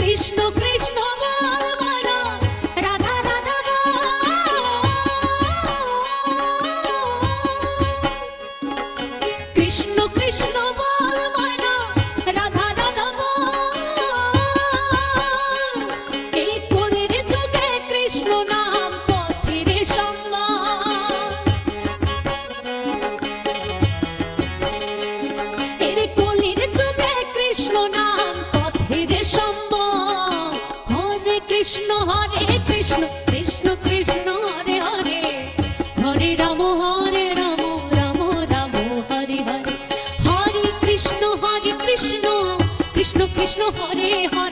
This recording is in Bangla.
কৃষ্ণ কৃষ্ণ বল মানা, রাধা রাধা বল। কৃষ্ণ কৃষ্ণ বল মানা, রাধা রাধা বল। এই কোলের যুগে কৃষ্ণ নাম পথের সম্মান। এর কোলের যুগে কৃষ্ণ নাম পথের সম্মান। হরে কৃষ্ণ কৃষ্ণ কৃষ্ণ হরে হরে, হরে রাম রাম রাম হরে হরে। হরে কৃষ্ণ কৃষ্ণ কৃষ্ণ হরে হরে।